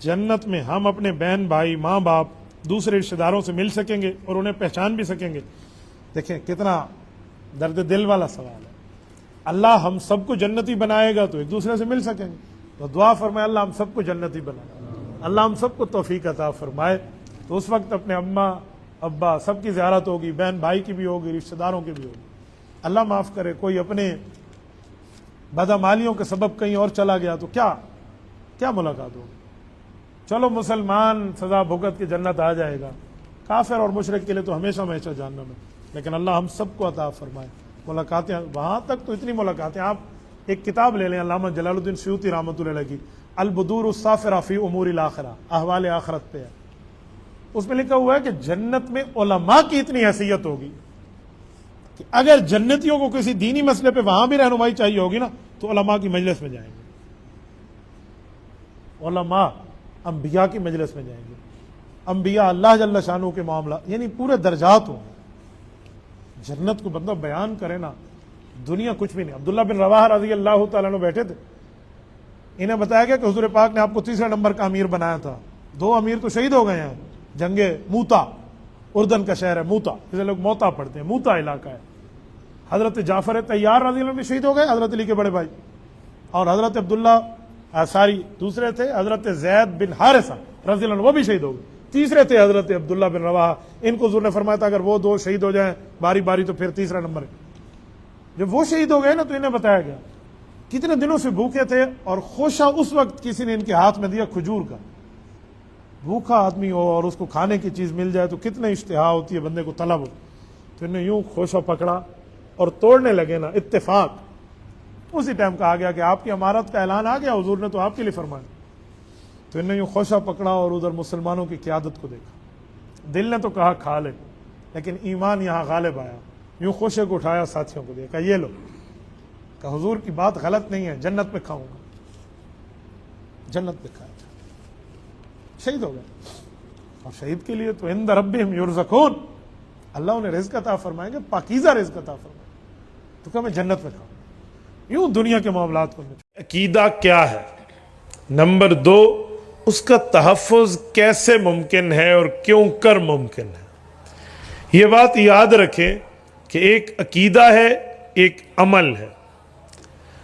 جنت میں ہم اپنے بہن بھائی ماں باپ دوسرے رشتہ داروں سے مل سکیں گے اور انہیں پہچان بھی سکیں گے؟ دیکھیں کتنا درد دل والا سوال ہے۔ اللہ ہم سب کو جنتی بنائے گا تو ایک دوسرے سے مل سکیں گے، تو دعا فرمائے اللہ ہم سب کو جنتی بنائے، اللہ ہم سب کو توفیق عطا فرمائے۔ تو اس وقت اپنے اماں ابا سب کی زیارت ہوگی، بہن بھائی کی بھی ہوگی، رشتہ داروں کی بھی ہوگی۔ اللہ معاف کرے کوئی اپنے بدعمالیوں کے سبب کہیں اور چلا گیا تو کیا ملاقات ہوگی؟ چلو مسلمان سزا بھگت کے جنت آ جائے گا، کافر اور مشرک کے لیے تو ہمیشہ ہمیشہ جہنم ہے۔ لیکن اللہ ہم سب کو عطا فرمائے ملاقاتیں، وہاں تک تو اتنی ملاقاتیں۔ آپ ایک کتاب لے لیں علامہ جلال الدین سیوطی رحمۃ اللہ علیہ کی، البدور الصافرہ فی امور الاخرہ، احوال آخرت پہ ہے۔ اس میں لکھا ہوا ہے کہ جنت میں علماء کی اتنی حیثیت ہوگی کہ اگر جنتیوں کو کسی دینی مسئلے پہ وہاں بھی رہنمائی چاہیے ہوگی نا تو علماء کی مجلس میں جائیں گے، علماء انبیاء کی مجلس میں جائیں گے، انبیاء اللہ جل شانہ کے معاملات، یعنی پورے درجات ہوں گے۔ جنت کو بندہ بیان کرے نا، دنیا کچھ بھی نہیں۔ عبداللہ بن رواحہ رضی اللہ تعالیٰ عنہ بیٹھے تھے، انہیں بتایا گیا کہ حضور پاک نے آپ کو تیسرے نمبر کا امیر بنایا تھا، 2 امیر تو شہید ہو گئے ہیں جنگ موتا، اردن کا شہر ہے موتا، جسے لوگ موتا پڑھتے ہیں، موتا علاقہ ہے۔ حضرت جعفر طیار رضی اللہ عنہ بھی شہید ہو گئے، حضرت علی کے بڑے بھائی، اور حضرت عبداللہ دوسرے تھے حضرت زید بن حارثہ رضی اللہ عنہ، وہ بھی شہید ہو گئے۔ تیسرے تھے حضرت عبداللہ بن رواحہ، ان کو حضور نے فرمایا تھا اگر وہ 2 شہید ہو جائیں باری باری تو پھر تیسرا نمبر ہے۔ جب وہ شہید ہو گئے نا تو انہیں بتایا گیا کتنے دنوں سے بھوکے تھے، اور خوشہ اس وقت کسی نے ان کے ہاتھ میں دیا کھجور کا۔ بھوکا آدمی ہو اور اس کو کھانے کی چیز مل جائے تو کتنے اشتہا ہوتی ہے بندے کو، طلب ہو، تو انہیں یوں خوشہ پکڑا اور توڑنے لگے نا، اتفاق اسی ٹائم کہا گیا کہ آپ کی امارت کا اعلان آ گیا، حضور نے تو آپ کے لیے فرمایا۔ تو انہیں یوں خوشہ پکڑا اور ادھر مسلمانوں کی قیادت کو دیکھا، دل نے تو کہا کھا لے، لیکن ایمان یہاں غالب آیا، یوں خوشے کو اٹھایا ساتھیوں کو دیکھا، یہ لو، کہ حضور کی بات غلط نہیں ہے، جنت میں کھاؤں گا، جنت میں کھایا، شہید ہو گئے۔ اور شہید کے لیے تو عند ربہم یرزقون، اللہ انہیں رزق عطا فرمائیں گے، پاکیزہ رزق عطا فرمائیں گے، تو کہ میں جنت میں کھاؤں۔ یوں دنیا کے معاملات کو عقیدہ کیا ہے؟ نمبر 2، اس کا تحفظ کیسے ممکن ہے اور کیوں کر ممکن ہے؟ یہ بات یاد رکھیں کہ ایک عقیدہ ہے، ایک عمل ہے۔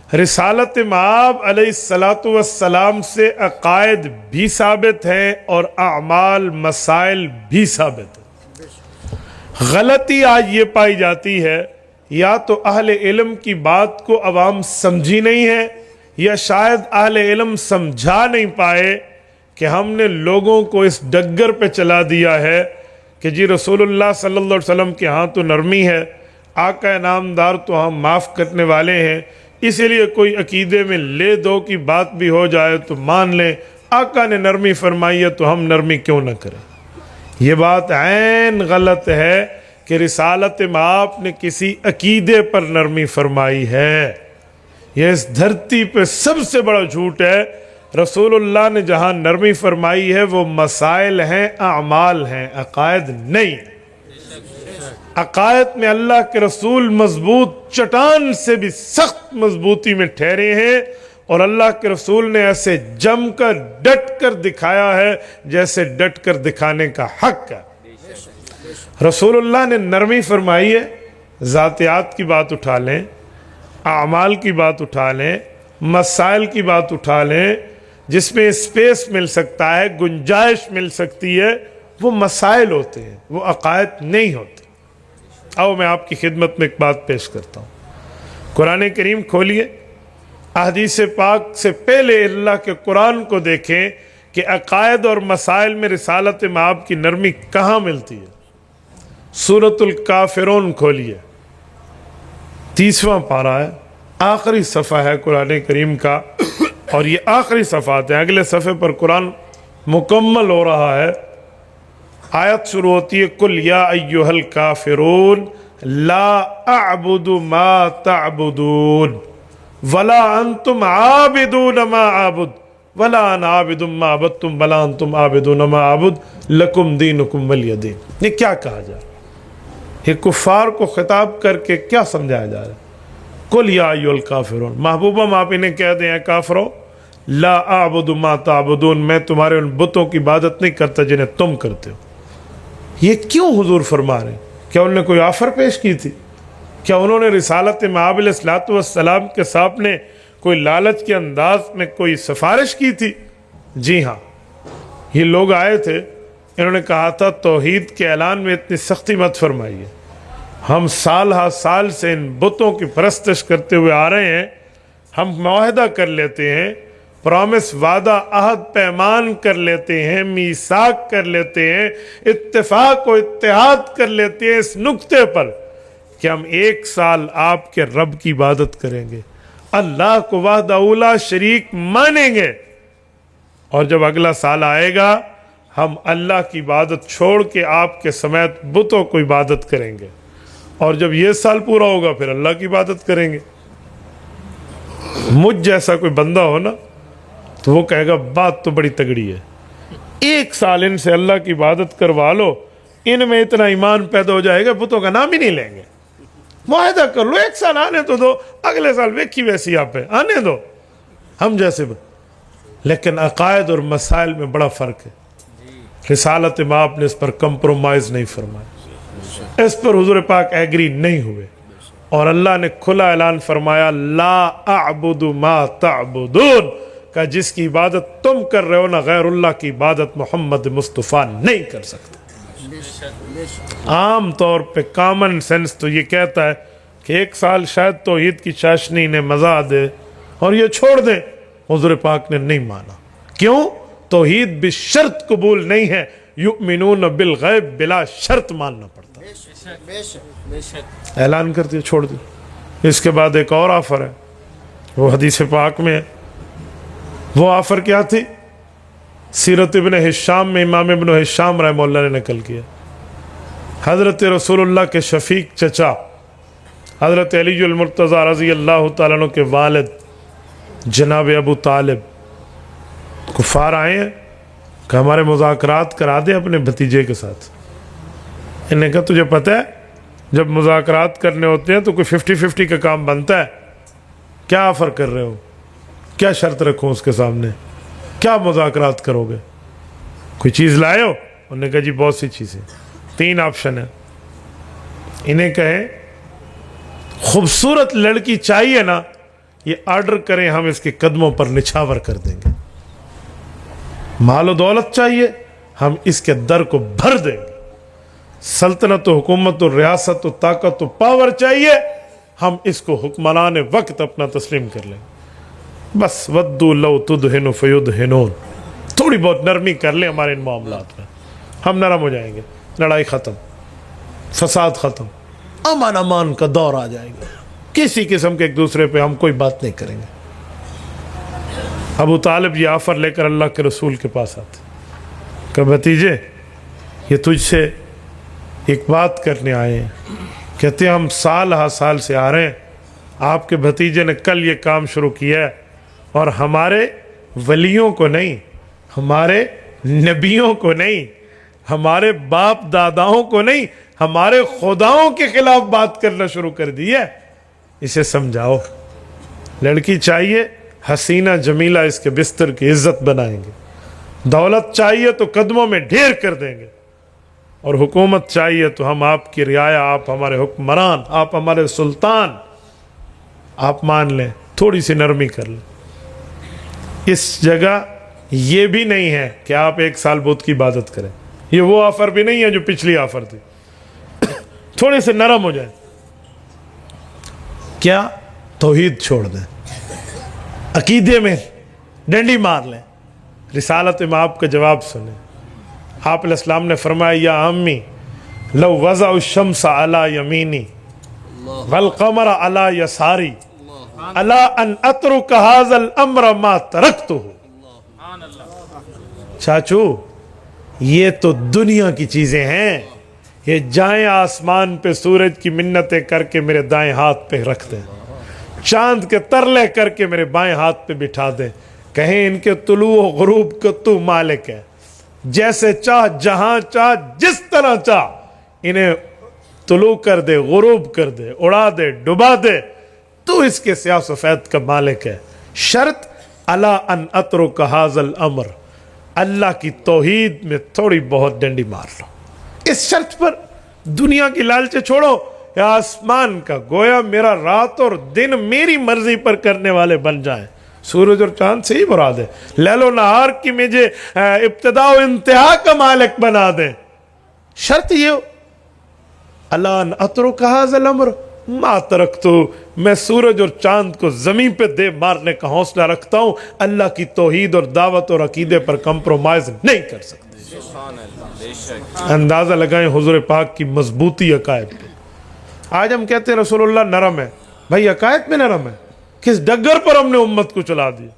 رسالت مآب علیہ السلام سے عقائد بھی ثابت ہیں اور اعمال مسائل بھی ثابت ہیں۔ غلطی آج یہ پائی جاتی ہے، یا تو اہل علم کی بات کو عوام سمجھی نہیں ہے، یا شاید اہل علم سمجھا نہیں پائے کہ ہم نے لوگوں کو اس ڈگر پہ چلا دیا ہے کہ جی رسول اللہ صلی اللہ علیہ وسلم کے ہاں تو نرمی ہے، آقا انعامدار تو ہم معاف کرنے والے ہیں، اسی لیے کوئی عقیدے میں لے دو کی بات بھی ہو جائے تو مان لیں، آقا نے نرمی فرمائی ہے تو ہم نرمی کیوں نہ کریں۔ یہ بات عین غلط ہے کہ رسالت مآب نے کسی عقیدے پر نرمی فرمائی ہے، یہ اس دھرتی پہ سب سے بڑا جھوٹ ہے۔ رسول اللہ نے جہاں نرمی فرمائی ہے وہ مسائل ہیں، اعمال ہیں، عقائد نہیں۔ عقائد میں اللہ کے رسول مضبوط چٹان سے بھی سخت مضبوطی میں ٹھہرے ہیں، اور اللہ کے رسول نے ایسے جم کر ڈٹ کر دکھایا ہے جیسے ڈٹ کر دکھانے کا حق ہے۔ رسول اللہ نے نرمی فرمائی ہے، ذاتیات کی بات اٹھا لیں، اعمال کی بات اٹھا لیں، مسائل کی بات اٹھا لیں، جس میں اسپیس مل سکتا ہے، گنجائش مل سکتی ہے، وہ مسائل ہوتے ہیں، وہ عقائد نہیں ہوتے۔ آؤ میں آپ کی خدمت میں ایک بات پیش کرتا ہوں۔ قرآن کریم کھولیے، احادیث پاک سے پہلے اللہ کے قرآن کو دیکھیں کہ عقائد اور مسائل میں رسالت مآب کی نرمی کہاں ملتی ہے۔ سورۃ الکافرون کھولیے، 30واں پارہ ہے، آخری صفحہ ہے قرآن کریم کا، اور یہ آخری صفحات ہیں، اگلے صفحے پر قرآن مکمل ہو رہا ہے۔ آیت شروع ہوتی ہے قل یا ایھا الکافرون لا اعبد ما تعبدون ولا انتم عابدون ما اعبد ولا انا عابد ما عبدتم ولا انتم عابدون ما اعبد لکم دینکم ولی دین۔ یہ کیا کہا جا رہا ہے؟ یہ کفار کو خطاب کر کے کیا سمجھایا جا رہا ہے؟ قل یا ایھا الکافرون، محبوبہ آپ انہیں کہہ دیں اے کافرو، ला आबुदु मा ताबुदून, मैं तुम्हारे उन बुतों की इबादत नहीं करता जिन्हें तुम करते हो। ये क्यों हुजूर फरमा रहे? क्या उन्होंने कोई ऑफर पेश की थी? क्या उन्होंने रिसालत मआब अलैहिस्सलातु वस्सलाम के सामने कोई लालच के अंदाज में कोई सिफारिश की थी? जी हाँ, ये लोग आए थे, इन्होंने कहा था तौहीद के ऐलान में इतनी सख्ती मत फरमाइए, हम साल हा साल से इन बुतों की परस्तिश करते हुए आ रहे हैं, हम मुआहदा कर लेते हैं, प्रॉमिस वादा अहद पैमान कर लेते हैं, मीसाक कर लेते हैं, इत्तेफाक और इत्तेहाद कर लेते हैं इस नुक्ते पर कि हम 1 साल आपके रब की इबादत करेंगे, अल्लाह को वहदहुला शरीक मानेंगे, और जब अगला साल आएगा हम अल्लाह की इबादत छोड़ के आपके समेत बुतों को इबादत करेंगे, और जब ये साल पूरा होगा फिर अल्लाह की इबादत करेंगे। मुझ जैसा कोई बंदा हो ना तो वो कहेगा बात तो बड़ी तगड़ी है, 1 साल इनसे अल्लाह की इबादत करवा लो, इनमें इतना ईमान पैदा हो जाएगा बुतों का नाम ही नहीं लेंगे। मुआहदा कर लो, 1 साल आने तो दो, अगले साल वेखी वैसी आप है, आने दो हम जैसे। लेकिन अकायद और मसाइल में बड़ा फ़र्क है। रिसालत मआब ने इस पर कंप्रोमाइज़ नहीं फरमाया, इस पर हुजूर पाक एग्री नहीं हुए, और अल्लाह ने खुला ऐलान फरमाया ला अअबुदु मा तअबुदून, का जिसकी इबादत तुम कर रहे हो ना गैरुल्लाह की इबादत मोहम्मद मुस्तफ़ा नहीं कर सकता। आम तौर पे कॉमन सेंस तो ये कहता है कि 1 साल शायद तौहीद की चाशनी ने मजा दे और ये छोड़ दे। हुजूर पाक ने नहीं माना। क्यों? तौहीद बिशर्त कबूल नहीं है, युमिनून बिल गैब, बिला शर्त मानना पड़ता है। ऐलान कर दिया, छोड़ दिया। इसके बाद एक और ऑफर है, वो हदीस पाक में है। वो ऑफर क्या थी? सीरत इब्न हिशाम में इमाम इब्न हिशाम रहमतुल्लाह ने नकल किया। हज़रत रसूलुल्लाह के शफीक चचा हज़रत अली मुर्तज़ा रज़ी अल्लाह तआला अन्हु के वालिद जनाब अबू तालिब कुफार आए हैं कि हमारे मुज़ाकरात करा दे अपने भतीजे के साथ। इन्होंने कहा तुझे पता है जब मुज़ाकरात करने होते हैं तो कोई 50-50 का काम बनता है, क्या ऑफ़र कर रहे हो, क्या शर्त रखूं उसके सामने, क्या मुज़ाकरात करोगे, कोई चीज़ लाए हो? उन्होंने कहा जी बहुत सी चीज़ें। 3 ऑप्शन है। इन्हें कहे खूबसूरत लड़की चाहिए ना, ये ऑर्डर करें, हम इसके कदमों पर निछावर कर देंगे। मालो दौलत चाहिए, हम इसके दर को भर देंगे। सल्तनत हुकूमत रियासत ताकत पावर चाहिए, हम इसको हुक्मरान वक्त अपना तस्लीम कर लेंगे। बस वद्दू लौ तुदहिनु फयुदहिनून, थोड़ी बहुत नरमी कर ले हमारे इन मामलात में, हम नरम हो जाएंगे, लड़ाई ख़त्म, फसाद ख़त्म, अमान अमान का दौर आ जाएगा, किसी किस्म के एक दूसरे पे हम कोई बात नहीं करेंगे। अबू तालिब ये ऑफ़र लेकर अल्लाह के रसूल के पास आते कि भतीजे ये तुझसे एक बात करने आए हैं। कहते हम साल हा साल से आ रहे हैं, आपके भतीजे ने कल ये काम शुरू किया है, और हमारे वलियों को नहीं, हमारे नबियों को नहीं, हमारे बाप दादाओं को नहीं, हमारे खुदाओं के खिलाफ बात करना शुरू कर दी है। इसे समझाओ, लड़की चाहिए हसीना जमीला, इसके बिस्तर की इज्जत बनाएंगे। दौलत चाहिए तो कदमों में ढेर कर देंगे, और हुकूमत चाहिए तो हम आपकी रियाया, आप हमारे हुक्मरान, आप हमारे सुल्तान, आप मान लें, थोड़ी सी नरमी कर लें। इस जगह ये भी नहीं है कि आप 1 साल बुत की इबादत करें, ये वो ऑफर भी नहीं है जो पिछली ऑफर थी। थोड़े से नरम हो जाए, क्या तौहीद छोड़ दें, अकीदे में डंडी मार लें। रिसालत मआब का जवाब सुने। आप अलैहिस्सलाम ने फरमाया या अम्मी लौ वज़अ शम्स अला यमीनी वल क़मर अला यसारी अला अन अतरुक हाज़ल अम्र मा तरक्तुहु। चाचू ये तो दुनिया की चीजें हैं, ये जाएं आसमान पे सूरज की मिन्नतें करके मेरे दाएं हाथ पे रख दें, चांद के तरले करके मेरे बाएं हाथ पे बिठा दें, कहें इनके तुलू गुरूब का तू मालिक है, जैसे चाह जहां चाह जिस तरह चाह इन्हें तुलू कर दे, गुरूब कर दे, उड़ा दे, डुबा दे, तू इसके स्याह सफेद का मालिक है। शर्त अला अन अतरुक हाज़ल अमर, अल्लाह की तौहीद में थोड़ी बहुत डंडी मार लो, इस शर्त पर दुनिया की लालचे छोड़ो, या आसमान का गोया मेरा रात और दिन मेरी मर्जी पर करने वाले बन जाएं। सूरज और चांद से ही मुराद है, लैलो नहार की मुझे इब्तिदा और इंतहा का मालिक बना दे। शर्त ये हो, अला अन अतरुक हाज़ल अमर मा तरक्तु, मैं सूरज और चांद को जमीन पे दे मारने का हौसला रखता हूं, अल्लाह की तौहीद और दावत और अकीदे पर कंप्रोमाइज नहीं कर सकते। अंदाजा लगाएं हुजूर पाक की मजबूती अकायद पे। आज हम कहते हैं रसूलुल्लाह नरम है, भाई अकायद में नरम है, किस डगर पर हमने उम्मत को चला दिया।